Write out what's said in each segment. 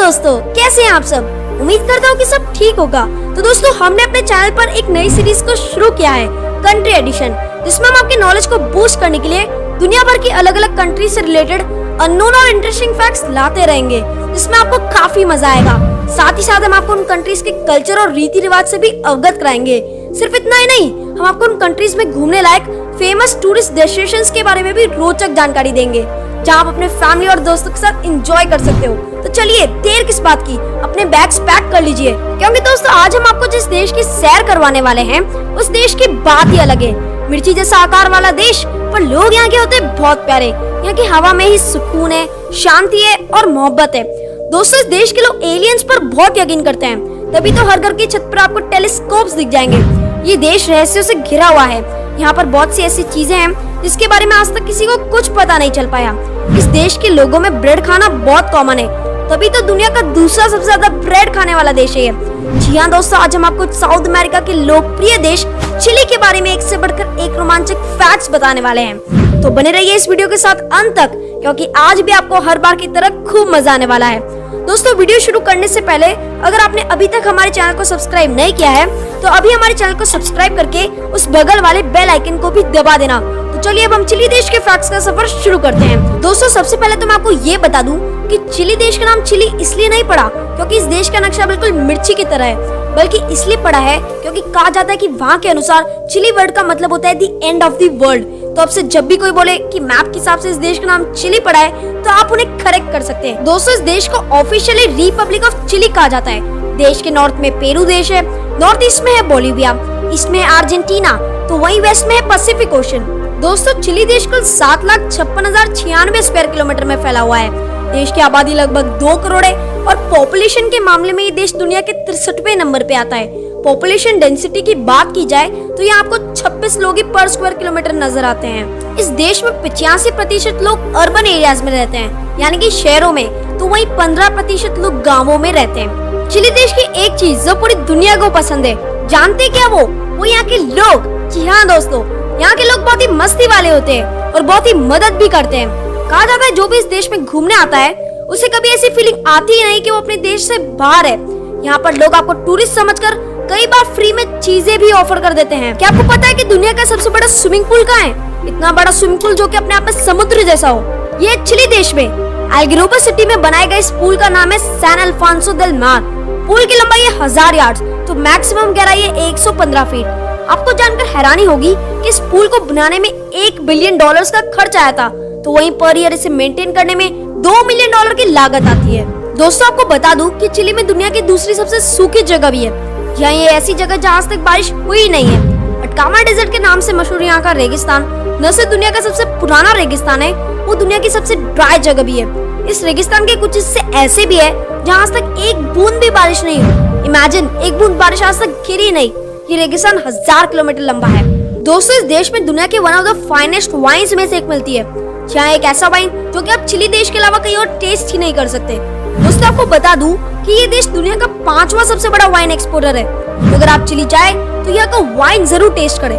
दोस्तों, कैसे हैं आप सब। उम्मीद करता हूँ कि सब ठीक होगा। तो दोस्तों, हमने अपने चैनल पर एक नई सीरीज को शुरू किया है, कंट्री एडिशन, जिसमें हम आपके नॉलेज को बूस्ट करने के लिए दुनिया भर की अलग अलग कंट्री से रिलेटेड अननोन और इंटरेस्टिंग फैक्ट्स लाते रहेंगे, जिसमें आपको काफी मजा आएगा। साथ ही साथ हम आपको उन कंट्रीज के कल्चर और रीति रिवाज से भी अवगत कराएंगे। सिर्फ इतना ही नहीं, हम आपको उन कंट्रीज में घूमने लायक फेमस टूरिस्ट डेस्टिनेशंस के बारे में भी रोचक जानकारी देंगे, जहां आप अपने फैमिली और दोस्तों के साथ एंजॉय कर सकते हो। तो चलिए, देर किस बात की, अपने बैग्स पैक कर लीजिए, क्योंकि दोस्तों आज हम आपको जिस देश की सैर करवाने वाले हैं, उस देश की बात ही अलग है। मिर्ची जैसा आकार वाला देश, पर लोग यहाँ के होते बहुत प्यारे। यहाँ की हवा में ही सुकून है, शांति है और मोहब्बत है। दोस्तों, इस देश के लोग एलियंस पर बहुत यकीन करते हैं, तभी तो हर घर की छत पर आपको टेलीस्कोप्स दिख जाएंगे। ये देश रहस्यों से घिरा हुआ है। यहाँ पर बहुत सी ऐसी चीजें हैं जिसके बारे में आज तक किसी को कुछ पता नहीं चल पाया। इस देश के लोगों में ब्रेड खाना बहुत कॉमन है, तभी तो दुनिया का दूसरा सबसे ज्यादा ब्रेड खाने वाला देश है। जी हाँ दोस्तों, आज हम आपको साउथ अमेरिका के लोकप्रिय देश चिली के बारे में एक से बढ़कर एक रोमांचक फैक्ट्स बताने वाले हैं। तो बने रहिए इस वीडियो के साथ अंत तक, क्योंकि आज भी आपको हर बार की तरह खूब मजा आने वाला है। दोस्तों, वीडियो शुरू करने से पहले अगर आपने अभी तक हमारे चैनल को सब्सक्राइब नहीं किया है, तो अभी हमारे चैनल को सब्सक्राइब करके उस बगल वाले बेल आइकन को भी दबा देना। तो चलिए अब हम चिली देश के फैक्ट्स का सफर शुरू करते हैं। दोस्तों, सबसे पहले तो मैं आपको ये बता दूं कि चिली देश का नाम चिली इसलिए नहीं पड़ा क्योंकि इस देश का नक्शा बिल्कुल मिर्ची की तरह है, बल्कि इसलिए पड़ा है क्योंकि कहा जाता है कि वहाँ के अनुसार चिली वर्ड का मतलब होता है the end of the world. तो आपसे जब भी कोई बोले कि मैप के हिसाब से इस देश का नाम चिली पड़ा है, तो आप उन्हें करेक्ट कर सकते हैं। दोस्तों, इस देश को ऑफिशियली रिपब्लिक ऑफ चिली कहा जाता है। देश के नॉर्थ में पेरू देश है, नॉर्थ ईस्ट में है बोलिविया, ईस्ट में है अर्जेंटीना, तो वहीं वेस्ट में है पैसिफिक ओशन। दोस्तों, चिली देश कुल 7,56,096 स्क्वायर किलोमीटर में फैला हुआ है। देश की आबादी लगभग 2 करोड़ है और पॉपुलेशन के मामले में ये देश दुनिया के 63वें नंबर पे आता है। पॉपुलेशन डेंसिटी की बात की जाए तो यहाँ आपको 26 लोग ही पर स्क्वायर किलोमीटर नजर आते हैं। इस देश में 85% लोग अर्बन एरियाज में रहते हैं, यानी कि शहरों में, तो वहीं 15% लोग गाँवों में रहते हैं। चिली देश की एक चीज जो पूरी दुनिया को पसंद है, जानते क्या वो यहाँ के लोग। जी हाँ दोस्तों, यहाँ के लोग बहुत ही मस्ती वाले होते हैं और बहुत ही मदद भी करते हैं। कहा जाता है जो भी इस देश में घूमने आता है, उसे कभी ऐसी फीलिंग आती ही नहीं कि वो अपने देश से बाहर है। यहाँ पर लोग आपको टूरिस्ट समझकर कई बार फ्री में चीजें भी ऑफर कर देते हैं। क्या आपको पता है कि दुनिया का सबसे बड़ा स्विमिंग पूल कहाँ है? इतना बड़ा स्विमिंग पूल जो कि अपने आप में समुद्र जैसा हो, ये चिली देश में अल्गेरोबा सिटी में बनाए गए इस पूल का नाम है सैन अल्फांसो देल मार। पूल की लंबाई है 1000 यार्ड, तो मैक्सिमम गहराई है 115 फीट। आपको जानकर हैरानी होगी कि इस पूल को बनाने में $1 बिलियन का खर्च आया था, तो वहीं पर ईयर इसे मेंटेन करने में $2 मिलियन की लागत आती है। दोस्तों, आपको बता दूं कि चिली में दुनिया की दूसरी सबसे सूखी जगह भी है। यहाँ ये ऐसी जगह जहाँ आज तक बारिश हुई नहीं है। अटकामा डेजर्ट के नाम से मशहूर यहाँ का रेगिस्तान न सिर्फ दुनिया का सबसे पुराना रेगिस्तान है, वो दुनिया की सबसे ड्राई जगह भी है। इस रेगिस्तान के कुछ हिस्से ऐसे भी है जहाँ आज तक एक बूंद भी बारिश नहीं हुई। इमेजिन, एक बूंद बारिश आज तक गिरी नहीं। ये रेगिस्तान 1000 किलोमीटर लंबा है। दोस्तों, इस देश में दुनिया के one of the finest wines में से एक मिलती है। यहाँ एक ऐसा वाइन जो कि आप चिली देश के अलावा कहीं और टेस्ट ही नहीं कर सकते। दोस्तों, आपको बता दूं कि ये देश दुनिया का 5वां सबसे बड़ा वाइन एक्सपोर्टर है। तो अगर आप चिली जाए तो यहाँ का वाइन जरूर टेस्ट करें।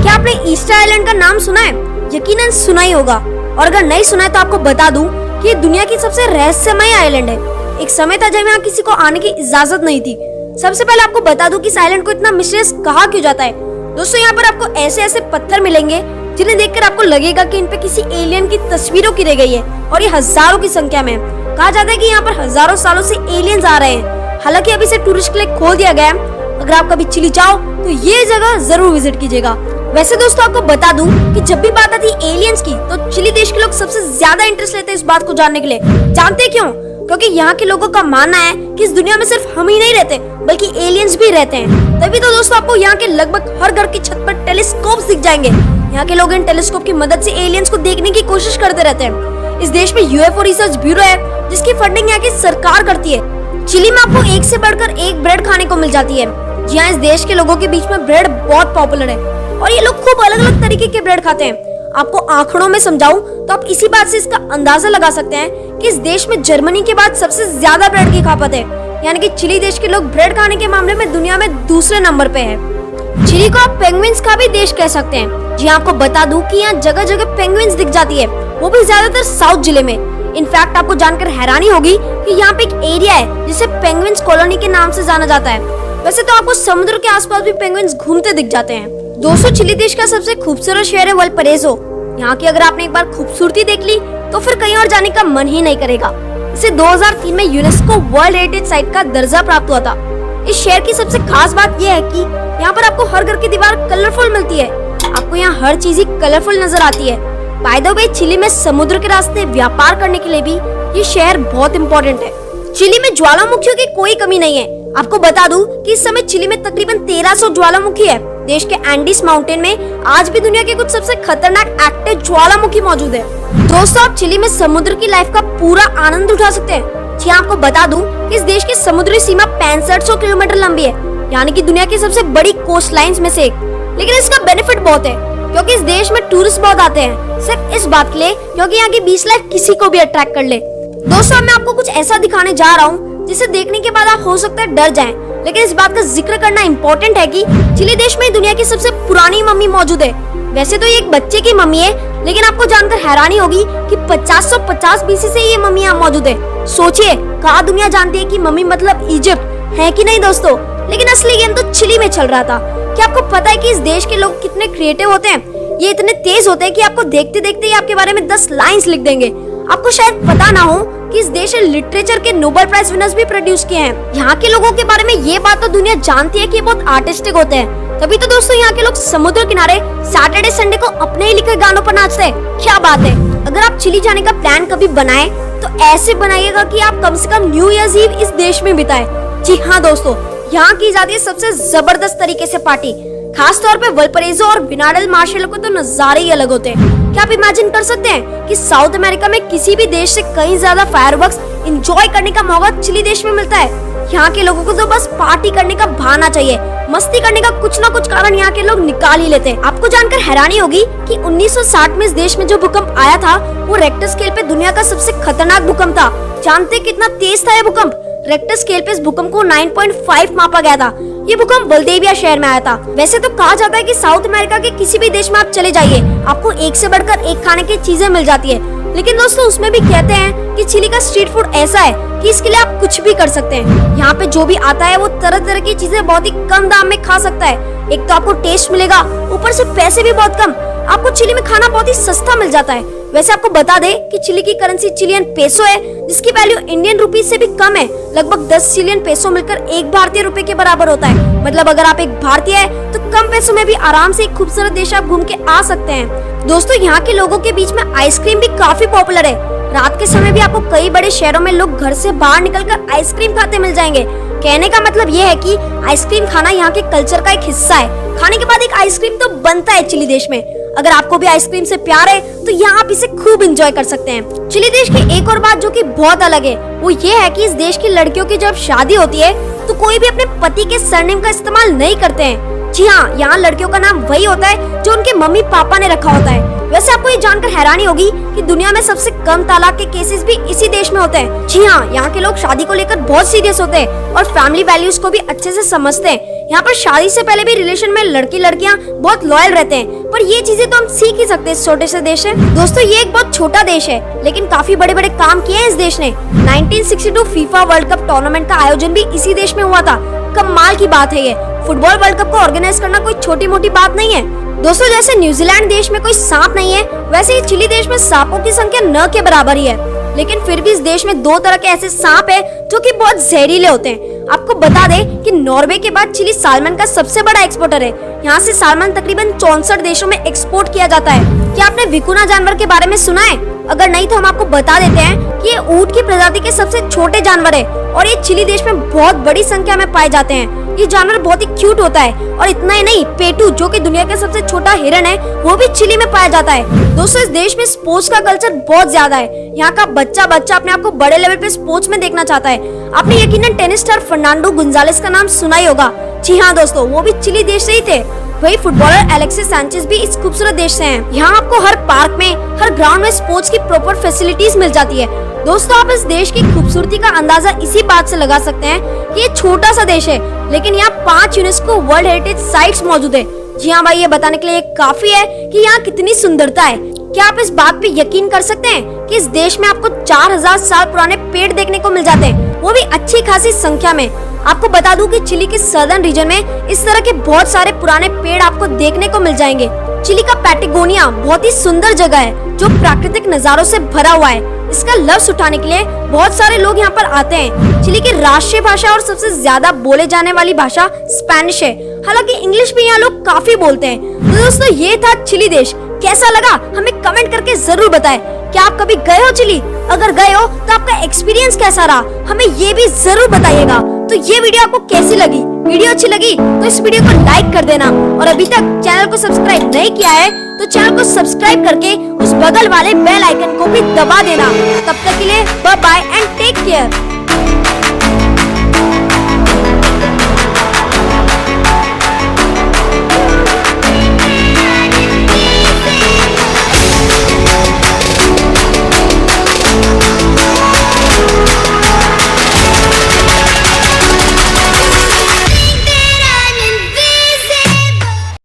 क्या आपने ईस्टर आइलैंड का नाम सुना है? यकीनन सुना ही होगा, और अगर नहीं सुना है तो आपको बता दूं कि ये दुनिया की सबसे रहस्यमय आइलैंड है। एक समय था जब यहाँ किसी को आने की इजाजत नहीं थी। सबसे पहले आपको बता दूं कि इस आइलैंड को इतना मिस्टीरियस कहा क्यों जाता है। दोस्तों, यहाँ पर आपको ऐसे ऐसे पत्थर मिलेंगे जिन्हें देखकर आपको लगेगा कि इन पे किसी एलियन की तस्वीरों की रह गई है, और ये हजारों की संख्या में। कहा जाता है कि यहाँ पर हजारों सालों से एलियंस आ रहे हैं। हालांकि अभी से टूरिस्ट के लिए खोल दिया गया है। अगर आप कभी चिली जाओ तो ये जगह जरूर विजिट कीजिएगा। वैसे दोस्तों, आपको बता दूं कि जब भी बात आती है एलियंस की, तो चिली देश के लोग सबसे ज्यादा इंटरेस्ट लेते हैं इस बात को जानने के लिए। जानते क्यों? क्योंकि यहाँ के लोगों का मानना है कि इस दुनिया में सिर्फ हम ही नहीं रहते, बल्कि एलियंस भी रहते हैं। तभी तो दोस्तों, आपको यहाँ के लगभग हर घर की छत पर टेलीस्कोप्स दिख जाएंगे। यहाँ के लोग इन टेलीस्कोप की मदद से एलियंस को देखने की कोशिश करते रहते हैं। इस देश में यूएफओ रिसर्च ब्यूरो है, जिसकी फंडिंग यहाँ की सरकार करती है। चिली में आपको एक से बढ़कर एक ब्रेड खाने को मिल जाती है। जी हाँ, इस देश के लोगों के बीच में ब्रेड बहुत पॉपुलर है और ये लोग खूब अलग अलग तरीके के ब्रेड खाते हैं। आपको आंकड़ों में समझाऊं तो आप इसी बात से इसका अंदाजा लगा सकते हैं कि इस देश में जर्मनी के बाद सबसे ज्यादा ब्रेड की खपत है। यानी कि चिली देश के लोग ब्रेड खाने के मामले में दुनिया में दूसरे नंबर पे है। चिली को आप पेंगुइन्स का भी देश कह सकते हैं। जी आपको बता दूं कि यहाँ जगह जगह पेंगुइन्स दिख जाती है, वो भी ज्यादातर साउथ जिले में। इनफैक्ट आपको जानकर हैरानी होगी कि यहाँ पे एक एरिया है जिसे पेंगुइन्स कॉलोनी के नाम से जाना जाता है। वैसे तो आपको समुद्र के आसपास भी पेंगुइन्स घूमते दिख जाते हैं। दोस्तों, चिली देश का सबसे खूबसूरत शहर है वल्परेजो। यहाँ की अगर आपने एक बार खूबसूरती देख ली तो फिर कहीं और जाने का मन ही नहीं करेगा। इसे 2003 में यूनेस्को वर्ल्ड हेरिटेज साइट का दर्जा प्राप्त हुआ था। इस शहर की सबसे खास बात यह है कि यहाँ पर आपको हर घर की दीवार कलरफुल मिलती है। आपको यहाँ हर चीज ही कलरफुल नजर आती है। बाय द वे, चिली में समुद्र के रास्ते व्यापार करने के लिए भी ये शहर बहुत इम्पोर्टेंट है। चिली में ज्वालामुखियों की कोई कमी नहीं है। आपको बता दूं कि इस समय चिली में तकरीबन 1300 ज्वालामुखी है। देश के एंडीज माउंटेन में आज भी दुनिया के कुछ सबसे खतरनाक एक्टिव ज्वालामुखी मौजूद है। दोस्तों, आप चिली में समुद्र की लाइफ का पूरा आनंद उठा सकते हैं। जी, आपको बता दूं कि इस देश की समुद्री सीमा 6500 किलोमीटर लंबी है, यानी कि दुनिया की सबसे बड़ी कोस्ट लाइन्स में से एक। लेकिन इसका बेनिफिट बहुत है, क्योंकि इस देश में टूरिस्ट बहुत आते हैं, सिर्फ इस बात के लिए क्योंकि यहाँ की बीच लाइफ किसी को भी अट्रैक्ट कर ले। दोस्तों, मैं आपको कुछ ऐसा दिखाने जा रहा हूँ जिसे देखने के बाद आप हो सकता है डर जाएं, लेकिन इस बात का जिक्र करना इम्पोर्टेंट है कि चिली देश में दुनिया की सबसे पुरानी मम्मी मौजूद है। वैसे तो ये एक बच्चे की मम्मी है, लेकिन आपको जानकर हैरानी होगी कि 5050 बीसी से ये मम्मी यहाँ मौजूद है। सोचिए, कहाँ दुनिया जानती है कि मम्मी मतलब इजिप्ट है कि नहीं दोस्तों। लेकिन असली गेम तो चिली में चल रहा था। क्या आपको पता है कि इस देश के लोग कितने क्रिएटिव होते हैं? ये इतने तेज होते हैं कि आपको देखते देखते ही आपके बारे में 10 लाइंस लिख देंगे। आपको शायद पता ना हो कि इस देश ने लिटरेचर के नोबेल प्राइज विनर्स भी प्रोड्यूस किए हैं। यहाँ के लोगों के बारे में ये बात तो दुनिया जानती है कि ये बहुत आर्टिस्टिक होते हैं। तभी तो दोस्तों यहाँ के लोग समुद्र किनारे सैटरडे संडे को अपने ही लिखे गानों पर नाचते हैं। क्या बात है। अगर आप चिली जाने का प्लान कभी बनाए तो ऐसे बनाइएगा कि आप कम से कम न्यू ईयर्स ईव इस देश में बिताए। जी हाँ दोस्तों, यहाँ की जाती है सबसे जबरदस्त तरीके से पार्टी। खास तौर पे वल्परेजो और विनाडल मार्शल को तो नजारे ही अलग होते हैं। क्या आप इमेजिन कर सकते हैं कि साउथ अमेरिका में किसी भी देश से कहीं ज्यादा फायरवर्क्स एंजॉय करने का मौका चिली देश में मिलता है। यहाँ के लोगों को तो बस पार्टी करने का बहाना चाहिए, मस्ती करने का कुछ ना कुछ कारण यहाँ के लोग निकाल ही लेते हैं। आपको जानकर हैरानी होगी कि 1960 में इस देश में जो भूकंप आया था वो रेक्टर स्केल पे दुनिया का सबसे खतरनाक भूकंप था। जानते कितना तेज था ये भूकंप? रेक्टर स्केल पे इस भूकंप को 9.5 मापा गया था। ये भूकंप वल्देविया शहर में आया था। वैसे तो कहा जाता है कि साउथ अमेरिका के किसी भी देश में आप चले जाइए, आपको एक से बढ़कर एक खाने की चीजें मिल जाती है। लेकिन दोस्तों, उसमें भी कहते हैं कि चिली का स्ट्रीट फूड ऐसा है कि इसके लिए आप कुछ भी कर सकते हैं। यहाँ पे जो भी आता है वो तरह तरह की चीजें बहुत ही कम दाम में खा सकता है। एक तो आपको टेस्ट मिलेगा, ऊपर से पैसे भी बहुत कम। आपको चिली में खाना बहुत ही सस्ता मिल जाता है। वैसे आपको बता दे कि चिली की करेंसी चिलियन पेसो है, जिसकी वैल्यू इंडियन रुपीस से भी कम है। लगभग 10 चिलियन पेसो मिलकर 1 भारतीय रुपए के बराबर होता है। मतलब अगर आप एक भारतीय है तो कम पैसों में भी आराम से एक खूबसूरत देश आप घूम के आ सकते हैं। दोस्तों, यहाँ के लोगों के बीच में आइसक्रीम भी काफी पॉपुलर है। रात के समय भी आपको कई बड़े शहरों में लोग घर से बाहर निकलकर आइसक्रीम खाते मिल जाएंगे। कहने का मतलब ये है कि आइसक्रीम खाना यहाँ के कल्चर का एक हिस्सा है। खाने के बाद एक आइसक्रीम तो बनता है चिली देश में। अगर आपको भी आइसक्रीम से प्यार है तो यहाँ आप इसे खूब एंजॉय कर सकते हैं। चिली देश की एक और बात जो कि बहुत अलग है वो ये है कि इस देश की लड़कियों की जब शादी होती है तो कोई भी अपने पति के सरनेम का इस्तेमाल नहीं करते हैं। जी हाँ, यहाँ लड़कियों का नाम वही होता है जो उनके मम्मी पापा ने रखा होता है। वैसे आपको ये जानकर हैरानी होगी कि दुनिया में सबसे कम तलाक के केसेस भी इसी देश में होते हैं। जी हाँ, यहाँ के लोग शादी को लेकर बहुत सीरियस होते हैं और फैमिली वैल्यूज को भी अच्छे से समझते हैं। यहाँ पर शादी से पहले भी रिलेशन में लड़की लड़कियाँ बहुत लॉयल रहते हैं। पर ये चीजें तो हम सीख ही सकते हैं इस छोटे से देश से। दोस्तों, ये एक बहुत छोटा देश है लेकिन काफी बड़े बड़े काम किए हैं इस देश ने। 1962 फीफा वर्ल्ड कप टूर्नामेंट का आयोजन भी इसी देश में हुआ था। कमाल की बात है ये। फुटबॉल वर्ल्ड कप को ऑर्गेनाइज करना कोई छोटी मोटी बात नहीं है। दोस्तों, जैसे न्यूजीलैंड देश में कोई सांप नहीं है, वैसे ही चिली देश में सांपों की संख्या न के बराबर ही है। लेकिन फिर भी इस देश में 2 तरह के ऐसे सांप है जो कि बहुत जहरीले होते हैं। आपको बता दें कि नॉर्वे के बाद चिली सालमन का सबसे बड़ा एक्सपोर्टर है। यहाँ से सालमन तकरीबन 64 देशों में एक्सपोर्ट किया जाता है। क्या आपने विकुना जानवर के बारे में सुना है? अगर नहीं तो हम आपको बता देते हैं कि ये ऊंट की प्रजाति के सबसे छोटे जानवर है और ये चिली देश में बहुत बड़ी संख्या में पाए जाते हैं। ये जानवर बहुत ही क्यूट होता है और इतना ही नहीं, पेटू जो कि दुनिया का सबसे छोटा हिरन है वो भी चिली में पाया जाता है। दोस्तों, इस देश में स्पोर्ट्स का कल्चर बहुत ज्यादा है। यहाँ का बच्चा अपने आप को बड़े लेवल पे स्पोर्ट्स में देखना चाहता है। आपने यकीनन टेनिस स्टार फर्नांडो गुंजालेस का नाम सुना ही होगा। जी हाँ दोस्तों, वो भी चिली देश से ही थे। वही फुटबॉलर एलेक्सिस सैंचेज भी इस खूबसूरत देश से हैं। यहाँ आपको हर पार्क में, हर ग्राउंड में स्पोर्ट्स की प्रॉपर फैसिलिटीज मिल जाती है। दोस्तों, आप इस देश की खूबसूरती का अंदाजा इसी बात से लगा सकते हैं कि ये छोटा सा देश है लेकिन यहाँ 5 यूनेस्को वर्ल्ड हेरिटेज साइट्स मौजूद है। जी हाँ भाई, ये बताने के लिए काफी है कि यहाँ कितनी सुंदरता है। क्या आप इस बात पे यकीन कर सकते हैं कि इस देश में आपको 4000 साल पुराने पेड़ देखने को मिल जाते हैं, वो भी अच्छी खासी संख्या में। आपको बता दूं कि चिली के सदर्न रीजन में इस तरह के बहुत सारे पुराने पेड़ आपको देखने को मिल जाएंगे। चिली का पैटागोनिया बहुत ही सुंदर जगह है जो प्राकृतिक नजारों से भरा हुआ है। इसका लफ्ज उठाने के लिए बहुत सारे लोग यहाँ पर आते हैं। चिली की राष्ट्रीय भाषा और सबसे ज्यादा बोले जाने वाली भाषा स्पेनिश है, हालांकि इंग्लिश भी यहाँ लोग काफी बोलते हैं। तो दोस्तों ये था चिली देश। कैसा लगा हमें कमेंट करके जरूर बताएं। क्या आप कभी गए हो चिली? अगर गए हो तो आपका एक्सपीरियंस कैसा रहा, हमें ये भी जरूर बताइएगा। तो ये वीडियो आपको कैसी लगी? वीडियो अच्छी लगी तो इस वीडियो को लाइक कर देना, और अभी तक चैनल को सब्सक्राइब नहीं किया है तो चैनल को सब्सक्राइब करके उस बगल वाले बेल आइकन को भी दबा देना। तब तक के लिए bye bye and take care.